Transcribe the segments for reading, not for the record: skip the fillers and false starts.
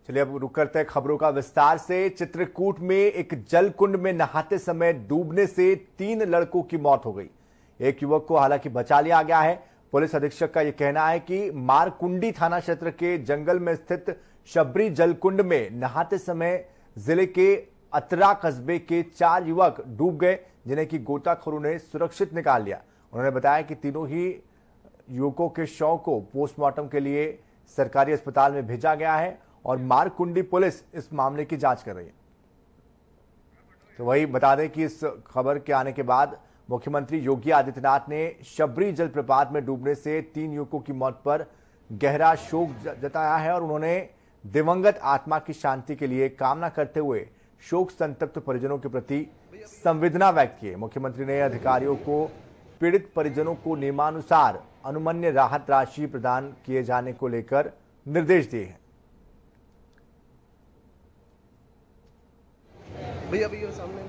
चलिए अब रुक करते हैं खबरों का विस्तार से। चित्रकूट में एक जलकुंड में नहाते समय डूबने से 3 लड़कों की मौत हो गई। एक युवक को हालांकि बचा लिया गया है। पुलिस अधीक्षक का यह कहना है कि मारकुंडी थाना क्षेत्र के जंगल में स्थित शबरी जलकुंड में नहाते समय जिले के अतरा कस्बे के 4 युवक डूब गए, जिन्हें की गोताखोरों ने सुरक्षित निकाल लिया। उन्होंने बताया कि तीनों ही युवकों के शव को पोस्टमार्टम के लिए सरकारी अस्पताल में भेजा गया है और मारकुंडी पुलिस इस मामले की जांच कर रही है। तो वही बता दें कि इस खबर के आने के बाद मुख्यमंत्री योगी आदित्यनाथ ने शबरी जलप्रपात में डूबने से 3 युवकों की मौत पर गहरा शोक जताया है और उन्होंने दिवंगत आत्मा की शांति के लिए कामना करते हुए शोक संतप्त परिजनों के प्रति संवेदना व्यक्त की। मुख्यमंत्री ने अधिकारियों को पीड़ित परिजनों को नियमानुसार अनुमन्य राहत राशि प्रदान किए जाने को लेकर निर्देश दिए हैं। भैया सामने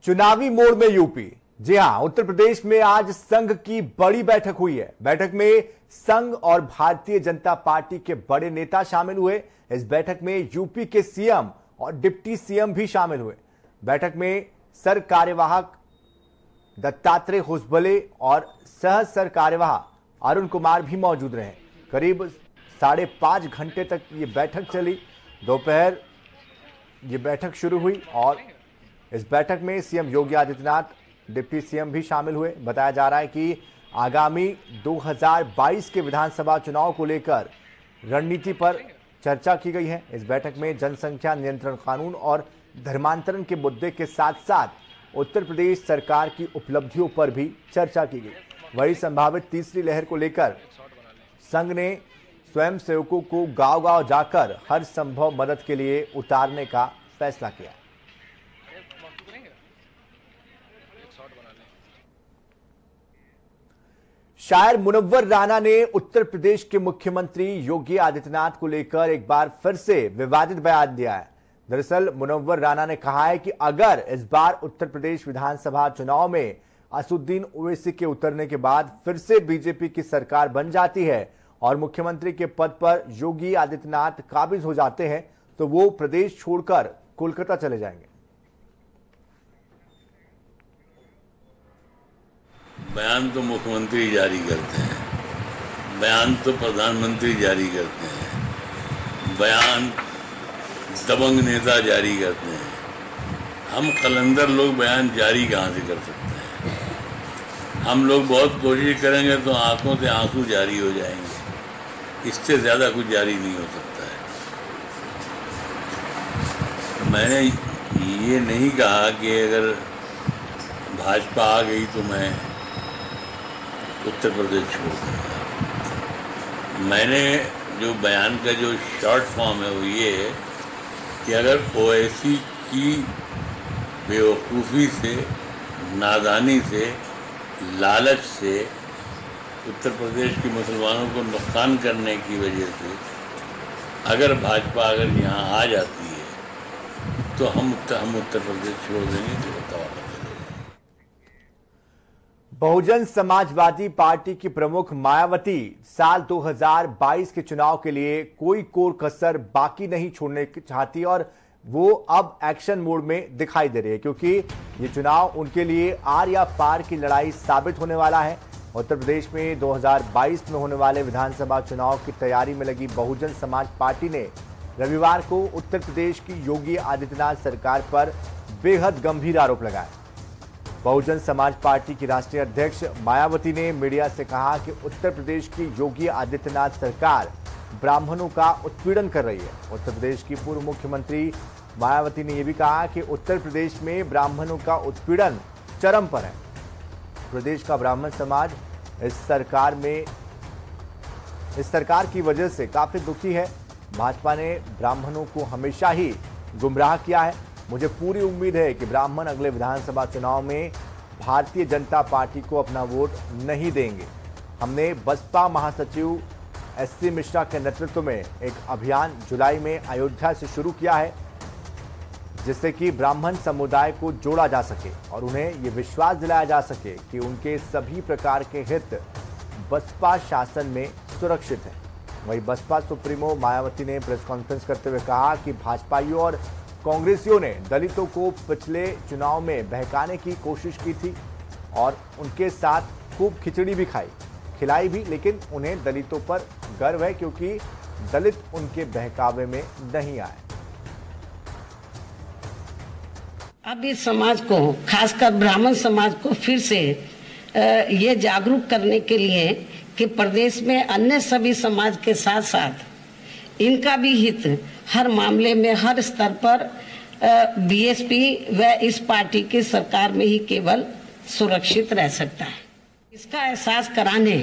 चुनावी मोड़ में यूपी। जी हां, उत्तर प्रदेश में आज संघ की बड़ी बैठक हुई है। बैठक में संघ और भारतीय जनता पार्टी के बड़े नेता शामिल हुए। इस बैठक में यूपी के सीएम और डिप्टी सीएम भी शामिल हुए। बैठक में सर कार्यवाहक दत्तात्रेय होसबले और सह सर कार्यवाह अरुण कुमार भी मौजूद रहे। करीब 5.5 घंटे तक ये बैठक चली। दोपहर ये बैठक शुरू हुई और इस बैठक में CM Yogi Adityanath, deputy CM भी शामिल हुए। बताया जा रहा है कि आगामी 2022 के विधानसभा चुनाव को लेकर रणनीति पर चर्चा की गई है। इस बैठक में जनसंख्या नियंत्रण कानून और धर्मांतरण के मुद्दे के साथ साथ उत्तर प्रदेश सरकार की उपलब्धियों पर भी चर्चा की गई। वही संभावित तीसरी लहर को लेकर संघ ने स्वयंसेवकों को गांव-गांव जाकर हर संभव मदद के लिए उतारने का फैसला किया। शायर मुनव्वर राना ने उत्तर प्रदेश के मुख्यमंत्री योगी आदित्यनाथ को लेकर एक बार फिर से विवादित बयान दिया है। दरअसल मुनव्वर राना ने कहा है कि अगर इस बार उत्तर प्रदेश विधानसभा चुनाव में असदुद्दीन ओवैसी के उतरने के बाद फिर से बीजेपी की सरकार बन जाती है और मुख्यमंत्री के पद पर योगी आदित्यनाथ काबिज हो जाते हैं तो वो प्रदेश छोड़कर कोलकाता चले जाएंगे। बयान तो मुख्यमंत्री जारी करते हैं, बयान तो प्रधानमंत्री जारी करते हैं, बयान दबंग नेता जारी करते हैं। हम कलंदर लोग बयान जारी कहाँ से कर सकते हैं? हम लोग बहुत कोशिश करेंगे तो आंखों से आंसू जारी हो जाएंगे, इससे ज़्यादा कुछ जारी नहीं हो सकता है। मैंने ये नहीं कहा कि अगर भाजपा आ गई तो मैं उत्तर प्रदेश छोड़ दूँगा। मैंने जो बयान का जो शॉर्ट फॉर्म है वो ये है कि अगर ओवैसी की बेवकूफ़ी से, नादानी से, लालच से उत्तर प्रदेश के मुसलमानों को नुकसान करने की वजह से अगर भाजपा अगर यहाँ आ जाती है तो हम उत्तर प्रदेश छोड़ देंगे। तो बताओ। बहुजन समाजवादी पार्टी की प्रमुख मायावती साल 2022 के चुनाव के लिए कोई कोर कसर बाकी नहीं छोड़ने चाहती और वो अब एक्शन मोड में दिखाई दे रही है, क्योंकि ये चुनाव उनके लिए आर या पार की लड़ाई साबित होने वाला है। उत्तर प्रदेश में 2022 में होने वाले विधानसभा चुनाव की तैयारी में लगी बहुजन समाज पार्टी ने रविवार को उत्तर प्रदेश की योगी आदित्यनाथ सरकार पर बेहद गंभीर आरोप लगाए। बहुजन समाज पार्टी की राष्ट्रीय अध्यक्ष मायावती ने मीडिया से कहा कि उत्तर प्रदेश की योगी आदित्यनाथ सरकार ब्राह्मणों का उत्पीड़न कर रही है। उत्तर प्रदेश की पूर्व मुख्यमंत्री मायावती ने यह भी कहा कि उत्तर प्रदेश में ब्राह्मणों का उत्पीड़न चरम पर है। प्रदेश का ब्राह्मण समाज इस सरकार की वजह से काफी दुखी है। भाजपा ने ब्राह्मणों को हमेशा ही गुमराह किया है। मुझे पूरी उम्मीद है कि ब्राह्मण अगले विधानसभा चुनाव में भारतीय जनता पार्टी को अपना वोट नहीं देंगे। हमने बसपा महासचिव एससी मिश्रा के नेतृत्व में एक अभियान जुलाई में अयोध्या से शुरू किया है, जिससे कि ब्राह्मण समुदाय को जोड़ा जा सके और उन्हें ये विश्वास दिलाया जा सके कि उनके सभी प्रकार के हित बसपा शासन में सुरक्षित है। वहीं बसपा सुप्रीमो मायावती ने प्रेस कॉन्फ्रेंस करते हुए कहा कि भाजपाइयों और कांग्रेसियों ने दलितों को पिछले चुनाव में बहकाने की कोशिश की थी और उनके साथ खूब खिचड़ी भी खिलाई भी, लेकिन उन्हें दलितों पर गर्व है क्योंकि दलित उनके बहकावे में नहीं आए। अब इस समाज को, खासकर ब्राह्मण समाज को फिर से ये जागरूक करने के लिए कि प्रदेश में अन्य सभी समाज के साथ साथ इनका भी हित हर मामले में हर स्तर पर बीएसपी व इस पार्टी की सरकार में ही केवल सुरक्षित रह सकता है। इसका एहसास कराने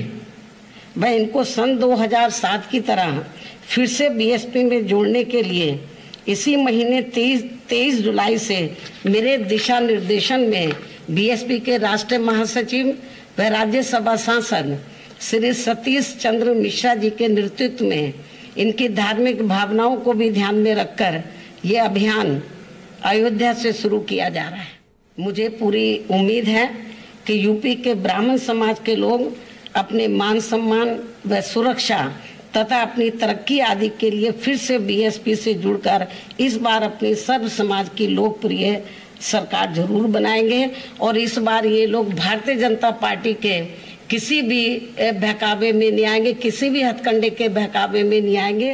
व इनको सन 2007 की तरह फिर से बीएसपी में जोड़ने के लिए इसी महीने 23 जुलाई से मेरे दिशा निर्देशन में बीएसपी के राष्ट्रीय महासचिव व राज्यसभा सांसद श्री सतीश चंद्र मिश्रा जी के नेतृत्व में इनकी धार्मिक भावनाओं को भी ध्यान में रखकर ये अभियान अयोध्या से शुरू किया जा रहा है। मुझे पूरी उम्मीद है कि यूपी के ब्राह्मण समाज के लोग अपने मान सम्मान व सुरक्षा तथा अपनी तरक्की आदि के लिए फिर से बीएसपी से जुड़कर इस बार अपनी सर्व समाज की लोकप्रिय सरकार जरूर बनाएंगे और इस बार ये लोग भारतीय जनता पार्टी के किसी भी बहकावे में नहीं आएंगे, किसी भी हथकंडे के बहकावे में नहीं आएंगे।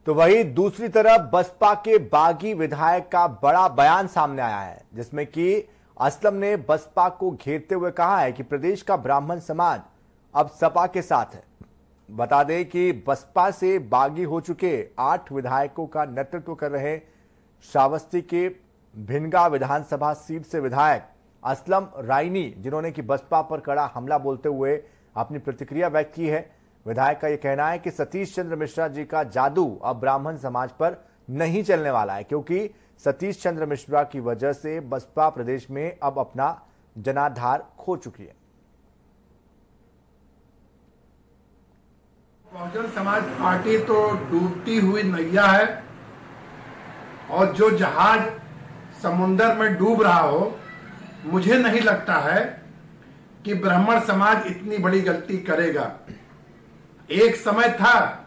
तो वही दूसरी तरफ बसपा के बागी विधायक का बड़ा बयान सामने आया है, जिसमें कि असलम ने बसपा को घेरते हुए कहा है कि प्रदेश का ब्राह्मण समाज अब सपा के साथ है। बता दें कि बसपा से बागी हो चुके 8 विधायकों का नेतृत्व कर रहे श्रावस्ती के भिनगा विधानसभा सीट से विधायक असलम रायनी, जिन्होंने कि बसपा पर कड़ा हमला बोलते हुए अपनी प्रतिक्रिया व्यक्त की है। विधायक का यह कहना है कि सतीश चंद्र मिश्रा जी का जादू अब ब्राह्मण समाज पर नहीं चलने वाला है, क्योंकि सतीश चंद्र मिश्रा की वजह से बसपा प्रदेश में अब अपना जनाधार खो चुकी है। बहुजन समाज पार्टी तो डूबती हुई नैया है और जो जहाज समुंदर में डूब रहा हो, मुझे नहीं लगता है कि ब्राह्मण समाज इतनी बड़ी गलती करेगा। एक समय था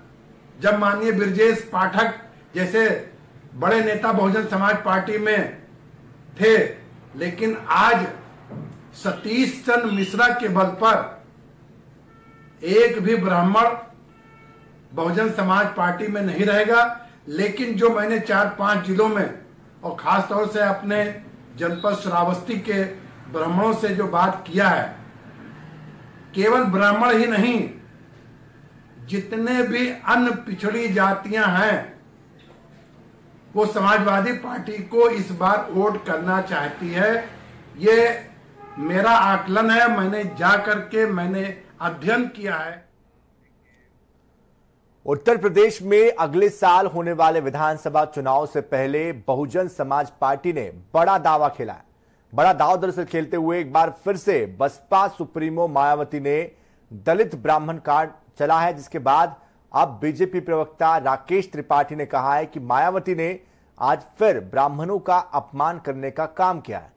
जब माननीय ब्रजेश पाठक जैसे बड़े नेता बहुजन समाज पार्टी में थे, लेकिन आज सतीश चंद्र मिश्रा के बल पर एक भी ब्राह्मण बहुजन समाज पार्टी में नहीं रहेगा। लेकिन जो मैंने 4-5 जिलों में और खास तौर से अपने जनपद श्रावस्ती के ब्राह्मणों से जो बात किया है, केवल ब्राह्मण ही नहीं, जितने भी अन्य पिछड़ी जातियां हैं वो समाजवादी पार्टी को इस बार वोट करना चाहती है। ये मेरा आकलन है, मैंने जा करके मैंने अध्ययन किया है। उत्तर प्रदेश में अगले साल होने वाले विधानसभा चुनाव से पहले बहुजन समाज पार्टी ने बड़ा दावा खेला है। बड़ा दावा दरअसल खेलते हुए एक बार फिर से बसपा सुप्रीमो मायावती ने दलित ब्राह्मण कार्ड चला है, जिसके बाद अब बीजेपी प्रवक्ता राकेश त्रिपाठी ने कहा है कि मायावती ने आज फिर ब्राह्मणों का अपमान करने का काम किया है।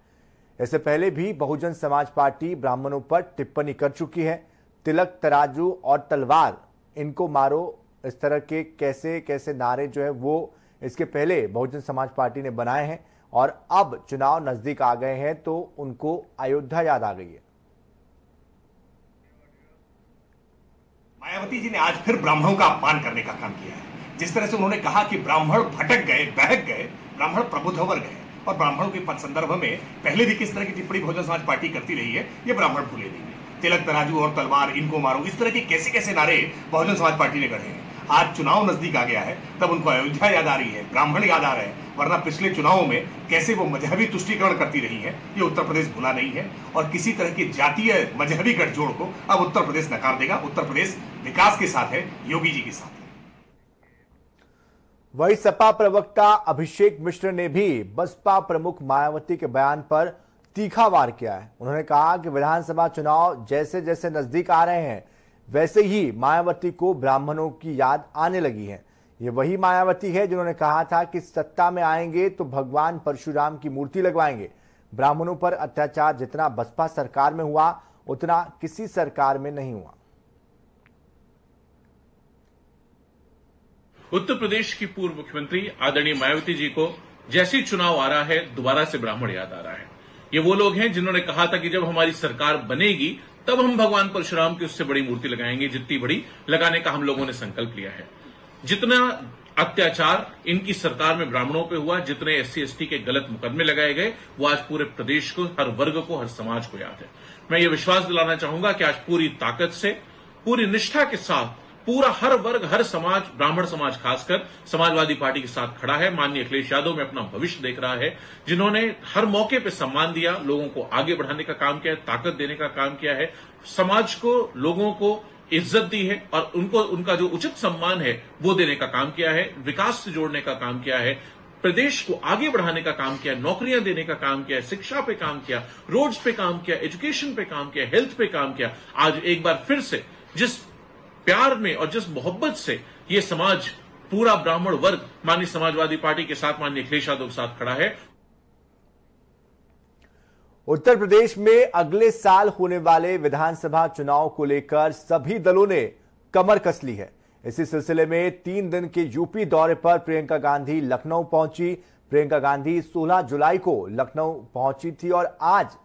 इससे पहले भी बहुजन समाज पार्टी ब्राह्मणों पर टिप्पणी कर चुकी है। तिलक, तराजू और तलवार, इनको मारो, इस तरह के कैसे नारे जो है वो इसके पहले बहुजन समाज पार्टी ने बनाए हैं और अब चुनाव नजदीक आ गए हैं तो उनको अयोध्या याद आ गई है। मायावती जी ने आज फिर ब्राह्मणों का अपमान करने का काम किया है। जिस तरह से उन्होंने कहा कि ब्राह्मण भटक गए, बहक गए, ब्राह्मण प्रबुद्ध होकर गए, और ब्राह्मणों के संदर्भ में पहले भी किस तरह की टिप्पणी बहुजन समाज पार्टी करती रही है, ये ब्राह्मण भूले नहीं है। तिलक, तराजू और तलवार, इनको मारो, इस तरह के कैसे नारे बहुजन समाज पार्टी ने गढ़े हैं। आज चुनाव नजदीक आ गया है, तब उनको अयोध्या याद आ रही है, ब्राह्मण याद आ रहे हैं, वरना पिछले चुनावों में कैसे वो मजहबी तुष्टीकरण करती रही है, ये उत्तर प्रदेश भूला नहीं है। और किसी तरह की जातीय मजहबी गठजोड़ को अब उत्तर प्रदेश नकार देगा। उत्तर प्रदेश विकास के साथ है, योगी जी के साथ है। वही सपा प्रवक्ता अभिषेक मिश्र ने भी बसपा प्रमुख मायावती के बयान पर तीखा वार किया है। उन्होंने कहा कि विधानसभा चुनाव जैसे जैसे नजदीक आ रहे हैं वैसे ही मायावती को ब्राह्मणों की याद आने लगी है। ये वही मायावती है जिन्होंने कहा था कि सत्ता में आएंगे तो भगवान परशुराम की मूर्ति लगवाएंगे। ब्राह्मणों पर अत्याचार जितना बसपा सरकार में हुआ उतना किसी सरकार में नहीं हुआ। उत्तर प्रदेश की पूर्व मुख्यमंत्री आदरणीय मायावती जी को जैसे ही चुनाव आ रहा है दोबारा से ब्राह्मण याद आ रहा है। ये वो लोग हैं जिन्होंने कहा था कि जब हमारी सरकार बनेगी तब हम भगवान परशुराम की उससे बड़ी मूर्ति लगाएंगे, जितनी बड़ी लगाने का हम लोगों ने संकल्प लिया है। जितना अत्याचार इनकी सरकार में ब्राह्मणों पे हुआ, जितने एससी एसटी के गलत मुकदमे लगाए गए, वो आज पूरे प्रदेश को, हर वर्ग को, हर समाज को याद है। मैं ये विश्वास दिलाना चाहूंगा कि आज पूरी ताकत से, पूरी निष्ठा के साथ पूरा हर वर्ग, हर समाज, ब्राह्मण समाज खासकर समाजवादी पार्टी के साथ खड़ा है। माननीय अखिलेश यादव में अपना भविष्य देख रहा है, जिन्होंने हर मौके पे सम्मान दिया, लोगों को आगे बढ़ाने का काम किया है, ताकत देने का काम किया है, समाज को, लोगों को इज्जत दी है और उनको उनका जो उचित सम्मान है वो देने का काम किया है, विकास से जोड़ने का काम किया है, प्रदेश को आगे बढ़ाने का काम किया, नौकरियां देने का काम किया, शिक्षा पे काम किया, रोड्स पे काम किया, एजुकेशन पे काम किया, हेल्थ पे काम किया। आज एक बार फिर से जिस प्यार में और जिस मोहब्बत से ये समाज, पूरा ब्राह्मण वर्ग माननीय समाजवादी पार्टी के साथ, माननीय अखिलेश यादव के साथ खड़ा है। उत्तर प्रदेश में अगले साल होने वाले विधानसभा चुनाव को लेकर सभी दलों ने कमर कस ली है। इसी सिलसिले में 3 दिन के यूपी दौरे पर प्रियंका गांधी लखनऊ पहुंची। प्रियंका गांधी 16 जुलाई को लखनऊ पहुंची थी और आज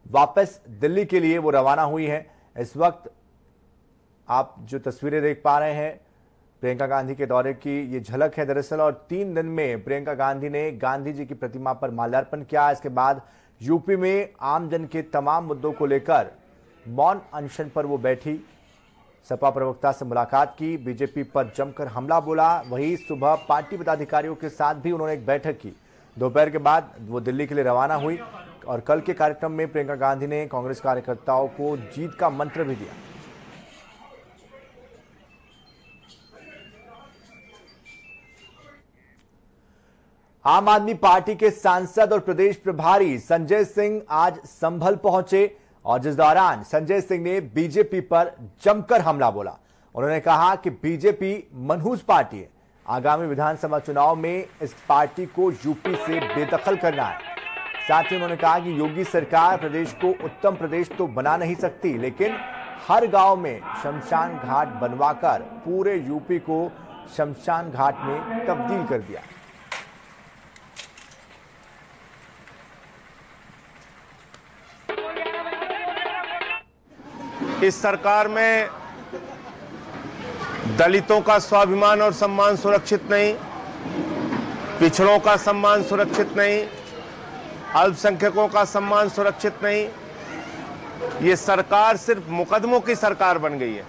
वापस दिल्ली के लिए वो रवाना हुई हैं। इस वक्त आप जो तस्वीरें देख पा रहे हैं प्रियंका गांधी के दौरे की ये झलक है दरअसल। और 3 दिन में प्रियंका गांधी ने गांधी जी की प्रतिमा पर माल्यार्पण किया। इसके बाद यूपी में आमजन के तमाम मुद्दों को लेकर मौन अनशन पर वो बैठी, सपा प्रवक्ता से मुलाकात की, बीजेपी पर जमकर हमला बोला। वहीं सुबह पार्टी पदाधिकारियों के साथ भी उन्होंने एक बैठक की। दोपहर के बाद वो दिल्ली के लिए रवाना हुई और कल के कार्यक्रम में प्रियंका गांधी ने कांग्रेस कार्यकर्ताओं को जीत का मंत्र भी दिया। आम आदमी पार्टी के सांसद और प्रदेश प्रभारी संजय सिंह आज संभल पहुंचे और जिस दौरान संजय सिंह ने बीजेपी पर जमकर हमला बोला। उन्होंने कहा कि बीजेपी मनहूस पार्टी है, आगामी विधानसभा चुनाव में इस पार्टी को यूपी से बेदखल करना है। साथ ही उन्होंने कहा कि योगी सरकार प्रदेश को उत्तम प्रदेश तो बना नहीं सकती, लेकिन हर गांव में शमशान घाट बनवाकर पूरे यूपी को शमशान घाट में तब्दील कर दिया। इस सरकार में दलितों का स्वाभिमान और सम्मान सुरक्षित नहीं, पिछड़ों का सम्मान सुरक्षित नहीं, अल्पसंख्यकों का सम्मान सुरक्षित नहीं। ये सरकार सिर्फ मुकदमों की सरकार बन गई है।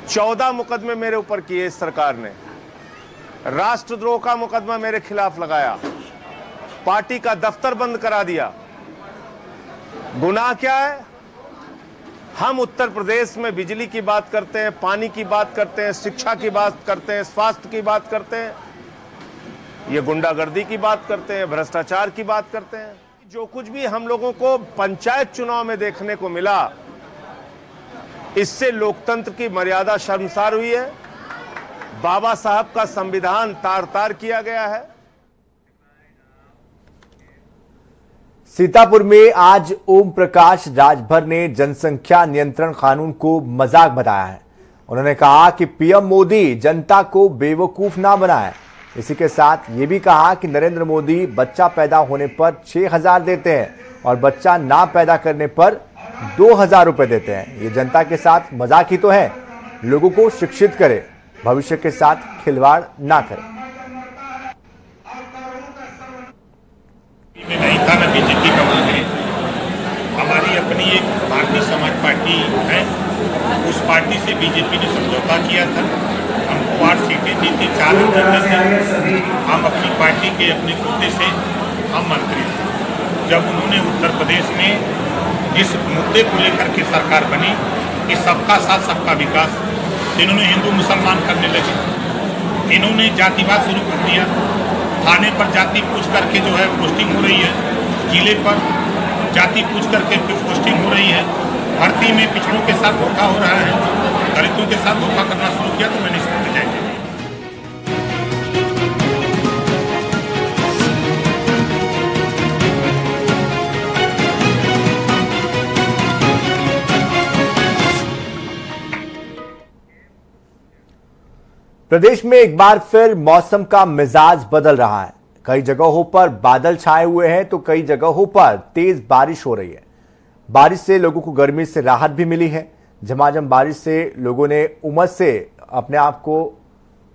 14 मुकदमे मेरे ऊपर किए इस सरकार ने। राष्ट्रद्रोह का मुकदमा मेरे खिलाफ लगाया, पार्टी का दफ्तर बंद करा दिया। गुनाह क्या है? हम उत्तर प्रदेश में बिजली की बात करते हैं, पानी की बात करते हैं, शिक्षा की बात करते हैं, स्वास्थ्य की बात करते हैं, ये गुंडागर्दी की बात करते हैं, भ्रष्टाचार की बात करते हैं। जो कुछ भी हम लोगों को पंचायत चुनाव में देखने को मिला, इससे लोकतंत्र की मर्यादा शर्मसार हुई है। बाबा साहब का संविधान तार-तार किया गया है। सीतापुर में आज ओम प्रकाश राजभर ने जनसंख्या नियंत्रण कानून को मजाक बताया है। उन्होंने कहा कि पीएम मोदी जनता को बेवकूफ ना बनाए। इसी के साथ ये भी कहा कि नरेंद्र मोदी बच्चा पैदा होने पर 6,000 देते हैं और बच्चा ना पैदा करने पर 2,000 रुपए देते हैं। ये जनता के साथ मजाक ही तो है। लोगों को शिक्षित करे, भविष्य के साथ खिलवाड़ ना करे। नहीं था ना बीजेपी का वोट है। हमारी अपनी एक भारतीय समाज पार्टी है, उस पार्टी से बीजेपी ने समझौता किया था। हमको 8 सीटें दी थी, 4 हम जीते थे। हम अपनी पार्टी के अपने कोटे से हम मंत्री थे। जब उन्होंने उत्तर प्रदेश में इस मुद्दे को लेकर के सरकार बनी कि सबका साथ सबका विकास, इन्होंने हिंदू मुसलमान करने लगे। इन्होंने जातिवाद शुरू कर दिया। थाने पर जाति पूछ करके जो है पोस्टिंग हो रही है, जिले पर जाति पूछ करके पोस्टिंग हो रही है, भर्ती में पिछड़ों के साथ धोखा हो रहा है, दलितों के साथ धोखा करना शुरू किया, तो मैंने इसमें जाएंगे। प्रदेश में एक बार फिर मौसम का मिजाज बदल रहा है। कई जगहों पर बादल छाए हुए हैं तो कई जगहों पर तेज बारिश हो रही है। बारिश से लोगों को गर्मी से राहत भी मिली है। झमाझम बारिश से लोगों ने उमस से अपने आप को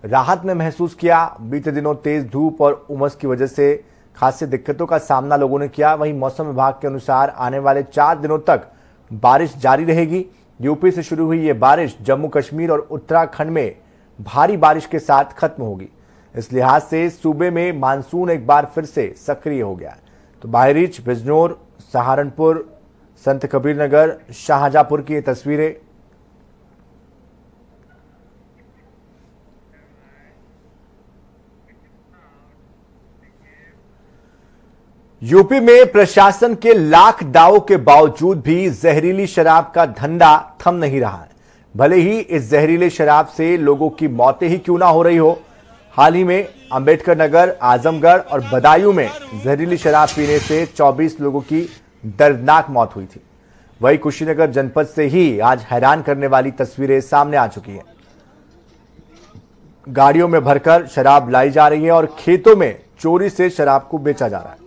राहत में महसूस किया। बीते दिनों तेज धूप और उमस की वजह से खासी दिक्कतों का सामना लोगों ने किया। वहीं मौसम विभाग के अनुसार आने वाले 4 दिनों तक बारिश जारी रहेगी। यूपी से शुरू हुई ये बारिश जम्मू कश्मीर और उत्तराखंड में भारी बारिश के साथ खत्म होगी। इस लिहाज से सूबे में मानसून एक बार फिर से सक्रिय हो गया। तो बहरीच, बिजनौर, सहारनपुर, संत कबीर नगर, शाहजहांपुर की ये तस्वीरें। यूपी में प्रशासन के लाख दावों के बावजूद भी जहरीली शराब का धंधा थम नहीं रहा है। भले ही इस जहरीले शराब से लोगों की मौतें ही क्यों ना हो रही हो। हाल ही में अंबेडकर नगर, आजमगढ़ और बदायूं में जहरीली शराब पीने से 24 लोगों की दर्दनाक मौत हुई थी। वहीं कुशीनगर जनपद से ही आज हैरान करने वाली तस्वीरें सामने आ चुकी हैं। गाड़ियों में भरकर शराब लाई जा रही है और खेतों में चोरी से शराब को बेचा जा रहा है।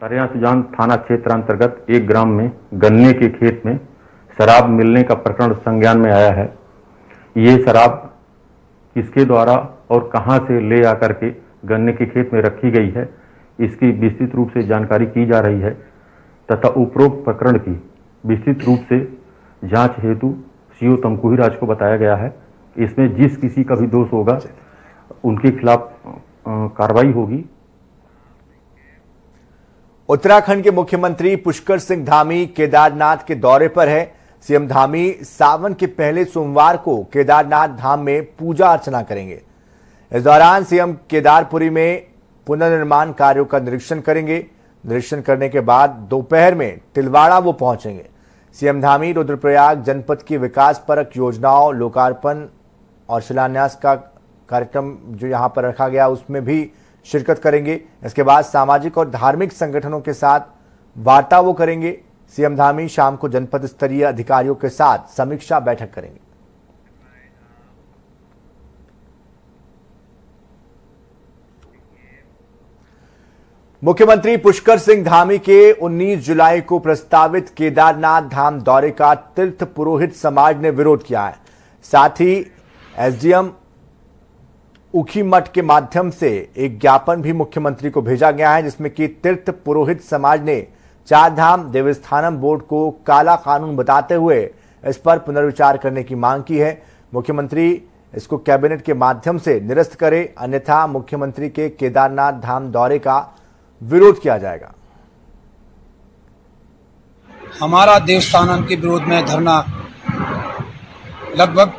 तरिया सुजान थाना क्षेत्र अंतर्गत एक ग्राम में गन्ने के खेत में शराब मिलने का प्रकरण संज्ञान में आया है। ये शराब किसके द्वारा और कहां से ले आकर के गन्ने के खेत में रखी गई है, इसकी विस्तृत रूप से जानकारी की जा रही है तथा उपरोक्त प्रकरण की विस्तृत रूप से जांच हेतु सीओ तमकुही राज को बताया गया है। इसमें जिस किसी का भी दोष होगा उनके खिलाफ कार्रवाई होगी। उत्तराखंड के मुख्यमंत्री पुष्कर सिंह धामी केदारनाथ के दौरे पर है। सीएम धामी सावन के पहले सोमवार को केदारनाथ धाम में पूजा अर्चना करेंगे। इस दौरान सीएम केदारपुरी में पुनर्निर्माण कार्यों का निरीक्षण करेंगे। निरीक्षण करने के बाद दोपहर में तिलवाड़ा वो पहुंचेंगे। सीएम धामी रुद्रप्रयाग जनपद की विकास परक योजनाओं लोकार्पण और शिलान्यास का कार्यक्रम जो यहां पर रखा गया उसमें भी शिरकत करेंगे। इसके बाद सामाजिक और धार्मिक संगठनों के साथ वार्ता वो करेंगे। सीएम धामी शाम को जनपद स्तरीय अधिकारियों के साथ समीक्षा बैठक करेंगे। मुख्यमंत्री पुष्कर सिंह धामी के 19 जुलाई को प्रस्तावित केदारनाथ धाम दौरे का तीर्थ पुरोहित समाज ने विरोध किया है। साथ ही एसडीएम उखी मठ के माध्यम से एक ज्ञापन भी मुख्यमंत्री को भेजा गया है, जिसमें कि तीर्थ पुरोहित समाज ने 4 धाम देवस्थानम बोर्ड को काला कानून बताते हुए इस पर पुनर्विचार करने की मांग की है। मुख्यमंत्री इसको कैबिनेट के माध्यम से निरस्त करे, अन्यथा मुख्यमंत्री के केदारनाथ धाम दौरे का विरोध किया जाएगा। हमारा देवस्थानम के विरोध में धरना लगभग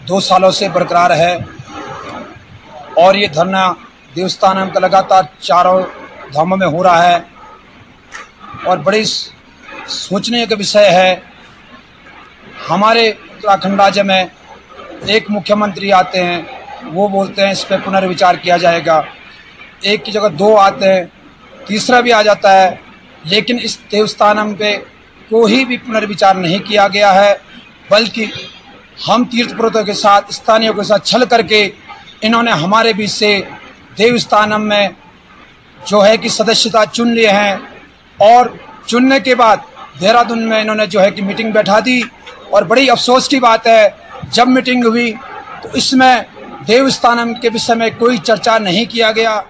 2 सालों से बरकरार है और ये धरना देवस्थानम का लगातार 4 धामों में हो रहा है और बड़ी सोचने का विषय है। हमारे उत्तराखंड राज्य में एक मुख्यमंत्री आते हैं, वो बोलते हैं इस पर पुनर्विचार किया जाएगा। एक की जगह 2 आते हैं, तीसरा भी आ जाता है, लेकिन इस देवस्थानम पे कोई भी पुनर्विचार नहीं किया गया है, बल्कि हम तीर्थ पुरोहितों के साथ स्थानीयों के साथ छल करके इन्होंने हमारे बीच से देवस्थानम में जो है कि सदस्यता चुन लिए हैं और चुनने के बाद देहरादून में इन्होंने जो है कि मीटिंग बैठा दी। और बड़ी अफसोस की बात है, जब मीटिंग हुई तो इसमें देवस्थानम के विषय में कोई चर्चा नहीं किया गया।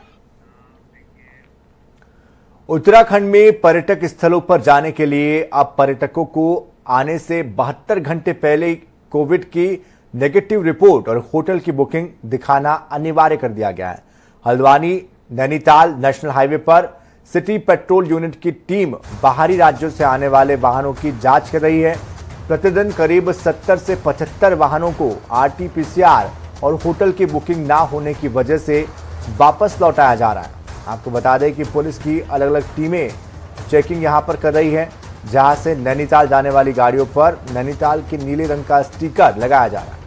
उत्तराखंड में पर्यटक स्थलों पर जाने के लिए अब पर्यटकों को आने से 72 घंटे पहले कोविड की नेगेटिव रिपोर्ट और होटल की बुकिंग दिखाना अनिवार्य कर दिया गया है। हल्द्वानी नैनीताल नेशनल हाईवे पर सिटी पेट्रोल यूनिट की टीम बाहरी राज्यों से आने वाले वाहनों की जांच कर रही है। प्रतिदिन करीब 70 से 75 वाहनों को RT-PCR और होटल की बुकिंग ना होने की वजह से वापस लौटाया जा रहा है। आपको बता दें कि पुलिस की अलग अलग टीमें चेकिंग यहां पर कर रही है, जहां से नैनीताल जाने वाली गाड़ियों पर नैनीताल के नीले रंग का स्टिकर लगाया जा रहा है।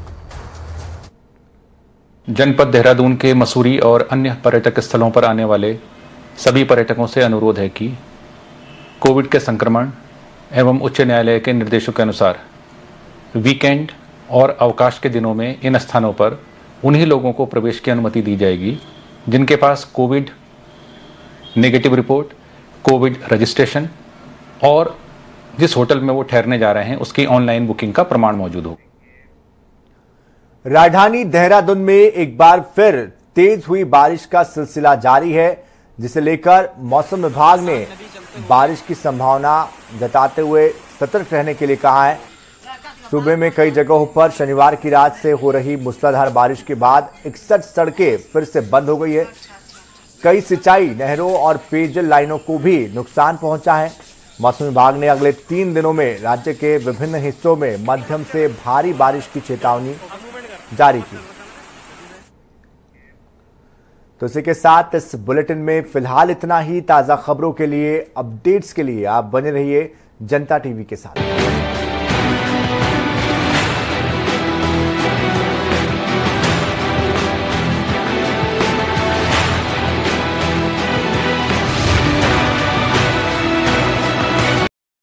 जनपद देहरादून के मसूरी और अन्य पर्यटक स्थलों पर आने वाले सभी पर्यटकों से अनुरोध है कि कोविड के संक्रमण एवं उच्च न्यायालय के निर्देशों के अनुसार वीकेंड और अवकाश के दिनों में इन स्थानों पर उन्हीं लोगों को प्रवेश की अनुमति दी जाएगी जिनके पास Covid negative report, Covid registration और जिस होटल में वो ठहरने जा रहे हैं उसकी ऑनलाइन बुकिंग का प्रमाण मौजूद हो। राजधानी देहरादून में एक बार फिर तेज हुई बारिश का सिलसिला जारी है, जिसे लेकर मौसम विभाग ने बारिश की संभावना जताते हुए सतर्क रहने के लिए कहा है। सूबे में कई जगहों पर शनिवार की रात से हो रही मूसलाधार बारिश के बाद 61 सड़कें फिर से बंद हो गई है। कई सिंचाई नहरों और पेयजल लाइनों को भी नुकसान पहुंचा है। मौसम विभाग ने अगले 3 दिनों में राज्य के विभिन्न हिस्सों में मध्यम से भारी बारिश की चेतावनी जारी की। तो इसी के साथ इस बुलेटिन में फिलहाल इतना ही। ताजा खबरों के लिए, अपडेट्स के लिए आप बने रहिए जनता टीवी के साथ।